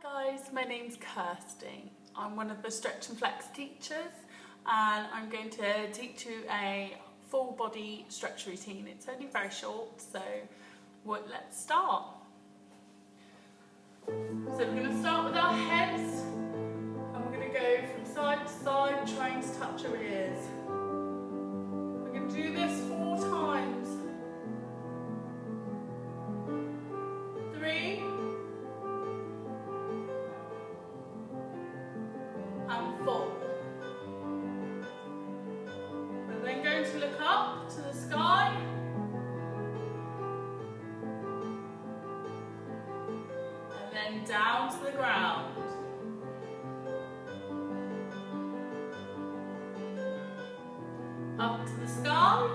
Guys, my name's Kirsty. I'm one of the Stretch and Flex teachers and I'm going to teach you a full body stretch routine. It's only very short, so let's start. So we're going to start with our heads and we're going to go from side to side trying to touch our ears. We're going to do this 4 times. 3 and 4. We're then going to look up to the sky and then down to the ground. Up to the sky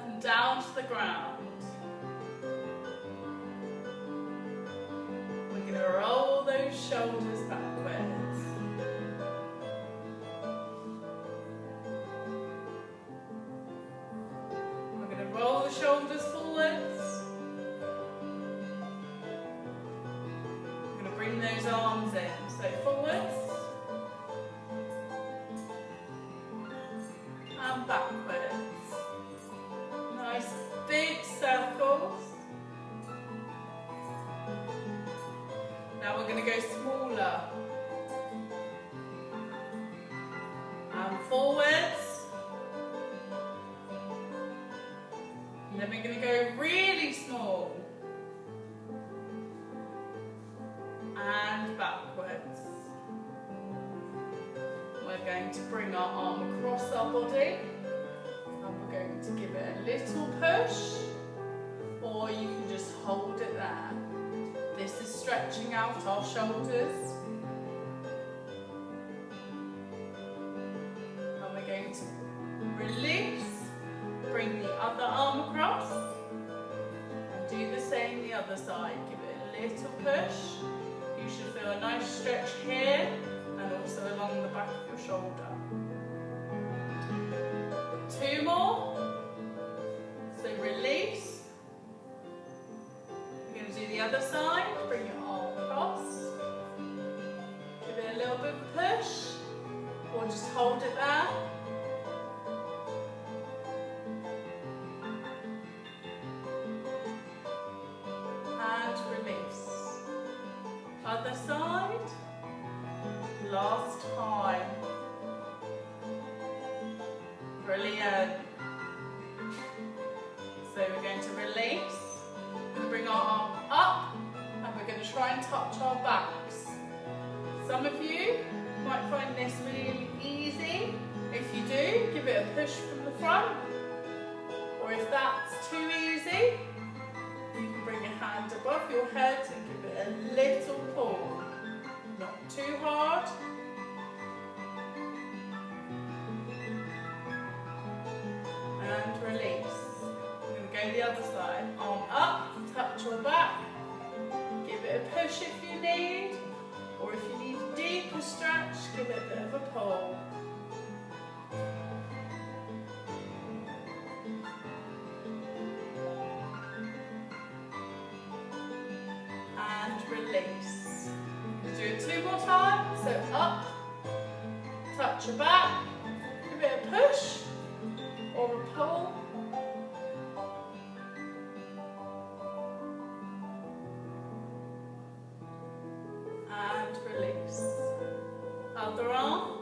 and down to the ground. We're going to roll those shoulders backwards. We're going to roll the shoulders forwards. We're going to bring those arms in, so forwards and backwards. Nice big circles. Now we're going to go smaller and forwards, and then we're going to go really small and backwards. We're going to bring our arm across our body and we're going to give it a little push, or you can just hold it there. This is stretching out our shoulders. And we're going to release, bring the other arm across, and do the same the other side. Give it a little push. You should feel a nice stretch here and also along the back of your shoulder. 2 more. So release. Do the other side, bring your arm across, give it a little bit of a push, or just hold it there. And release. Other side, last time. Brilliant. So we're going to release. Bring our arm up and we're going to try and touch our backs. Some of you might find this really easy. If you do, give it a push from the front, or if that's too easy, you can bring your hand above your head and give it a little pull. Not too hard. And release. We're going to go the other side. Arm up. Touch your back, give it a push if you need, or if you need a deeper stretch, give it a bit of a pull. And release. We'll do it 2 more times, so up, touch your back, give it a push or a pull. And release. Other arm,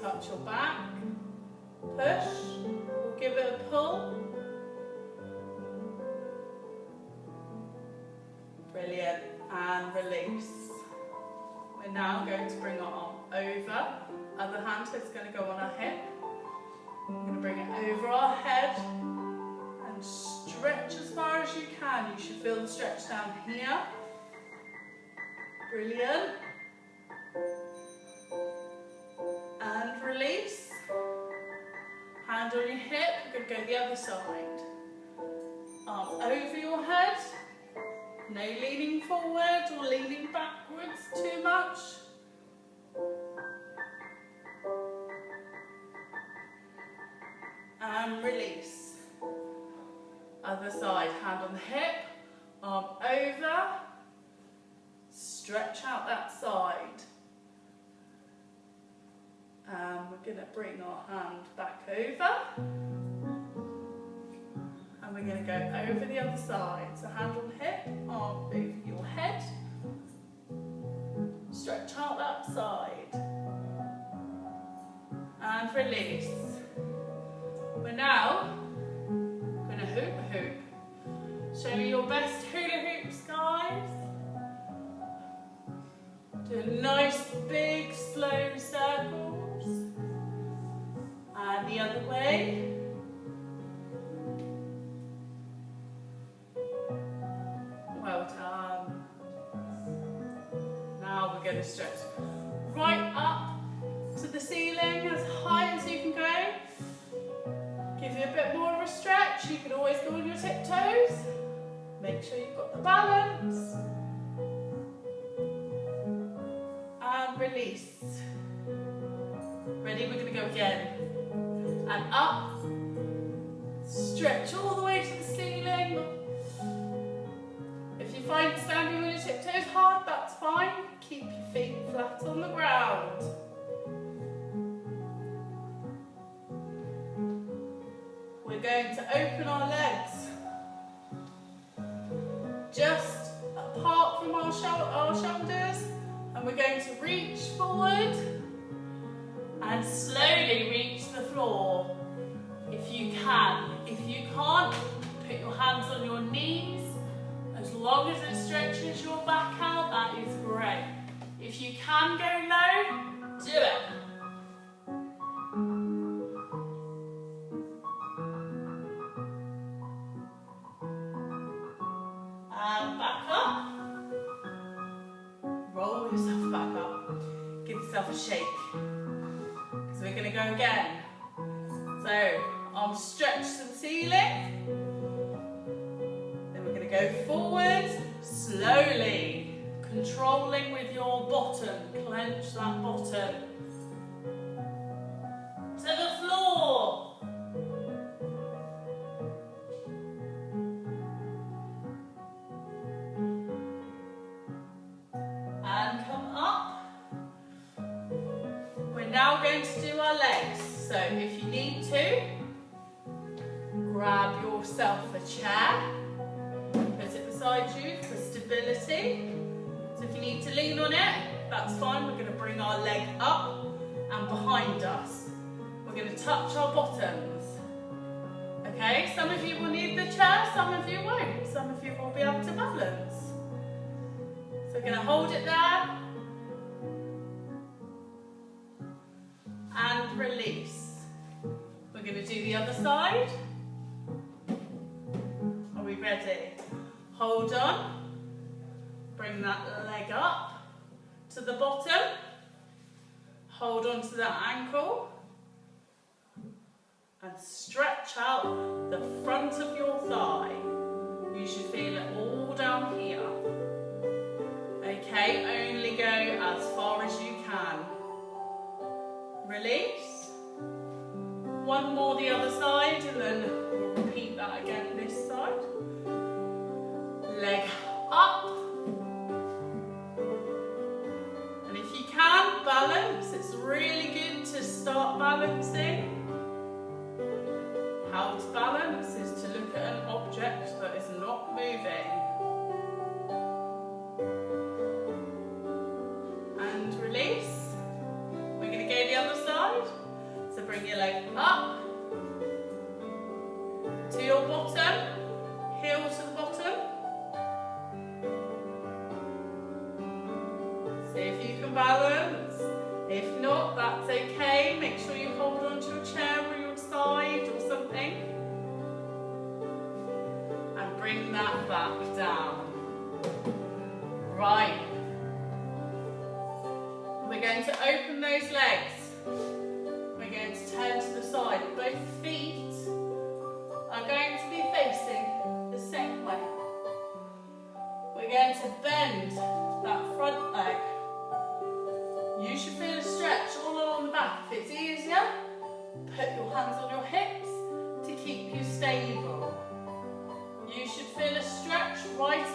touch your back, push, or give it a pull. Brilliant, and release. We're now going to bring our arm over. Other hand is going to go on our hip. We're going to bring it over our head and stretch as far as you can. You should feel the stretch down here. Brilliant. And release. Hand on your hip, we're going to go the other side. Arm over your head. No leaning forward or leaning backwards too much. And release. Other side, hand on the hip, arm over, stretch out that side. And we're going to bring our hand back over. And we're going to go over the other side. So hand on hip, arm over your head. Stretch out that side. And release. We're now going to hula hoop. Show me your best hula hoops, guys. Do nice big slow circles. And the other way. Well done. Now we're going to stretch right up to the ceiling as high as you can go. Give you a bit more of a stretch. You can always go on your tiptoes. Make sure you've got the balance. And release. Ready? We're going to go again. And up. Stretch all the way to the ceiling. If you find standing on your tiptoes hard, that's fine. Keep your feet flat on the ground. We're going to open our legs just apart from our shoulders, and we're going to reach forward and slowly reach the floor if you can. If you can't, put your hands on your knees. As long as it stretches your back out, that is great. If you can go low, do it. And back up. Roll yourself back up. Give yourself a shake. Because we're going to go again. So, arms stretched to the ceiling. Then we're going to go forward, slowly. Controlling with your bottom. Clench that bottom. To the floor. And come up. We're now going to do our legs. So if you need to, grab yourself a chair. Put it beside you for stability. So if you need to lean on it, that's fine. We're going to bring our leg up and behind us. We're going to touch our bottoms. Okay, some of you will need the chair, some of you won't. Some of you will be able to balance. So we're going to hold it there. And release. We're going to do the other side. Are we ready? Hold on. Bring that leg up to the bottom. Hold on to that ankle. And stretch out the front of your thigh. You should feel it all down here. Okay, only go as far as you can. Release. One more the other side, and then we'll repeat that again this side. Leg up. And if you can, balance. It's really good to start balancing. How to balance is to look at an object that is not moving. And release. We're going to go the other side. So bring your leg up to your bottom, heel to the bottom. See if you can balance. If not, that's okay. Make sure you hold on to a chair or your side or something. And bring that back down. Right. We're going to open those legs. We're going to turn to the side. Both feet are going to be facing the same way. We're going to bend that front leg. You should feel a stretch all along the back. If it's easier, put your hands on your hips to keep you stable. You should feel a stretch right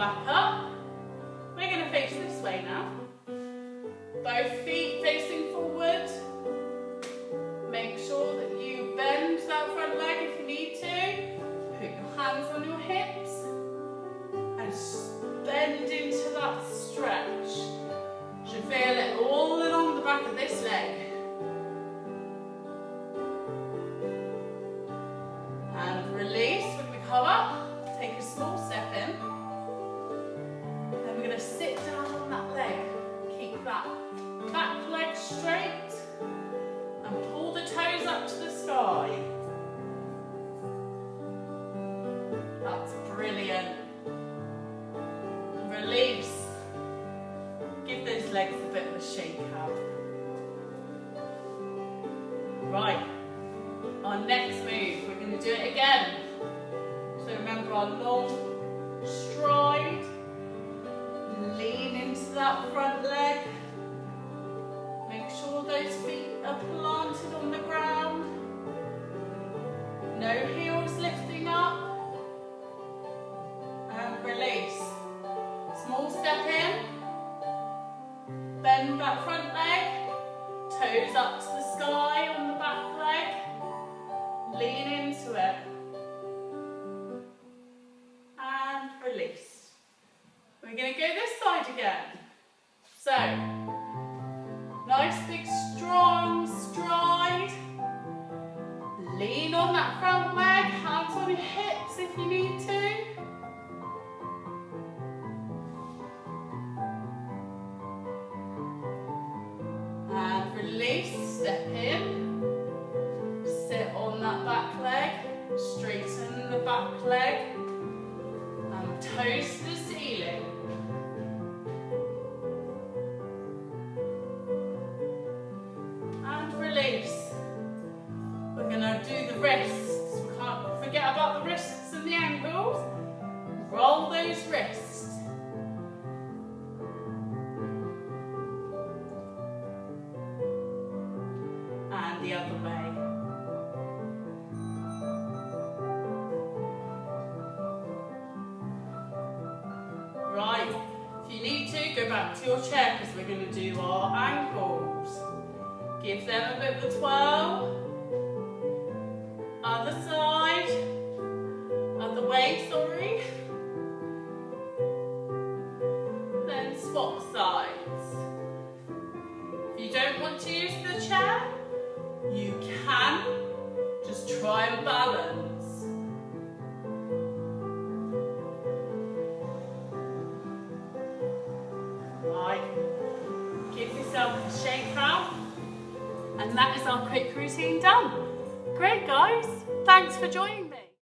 back up. We're going to face this way now. Both feet facing forward. Make sure that you bend that front leg if you need to. Put your hands on your hips and bend into that stretch. You should feel it all along the back of this leg. And release when we come up. Take a small step in. Then we're going to sit down on that leg. Keep that back leg straight and pull the toes up to the sky. That's brilliant. Release. Give those legs a bit of a shake out. Right, our next move, we're going to do it again. So remember our long stride. Lean into that front leg. Make sure those feet are planted on the ground. No heels lifting up. And release. Small step in. Bend that front leg. Toes up to the sky on the back leg. Lean into it. And release. We're going to go this side again. So, nice big strong stride. Lean on that front leg, hands on your hips if you need to. And release, step in. Sit on that back leg, straighten the back leg. And toes to the ceiling. Release. We're going to do the wrists. We can't forget about the wrists and the ankles. Roll those wrists. And the other way. Right, if you need to, go back to your chair because we're going to do our ankles. Give them a bit of a twirl. Other side. Other way, sorry. Then swap sides. If you don't want to use the chair, you can just try and balance. Right. Give yourself a shake out. And that is our quick routine done. Great guys, thanks for joining me.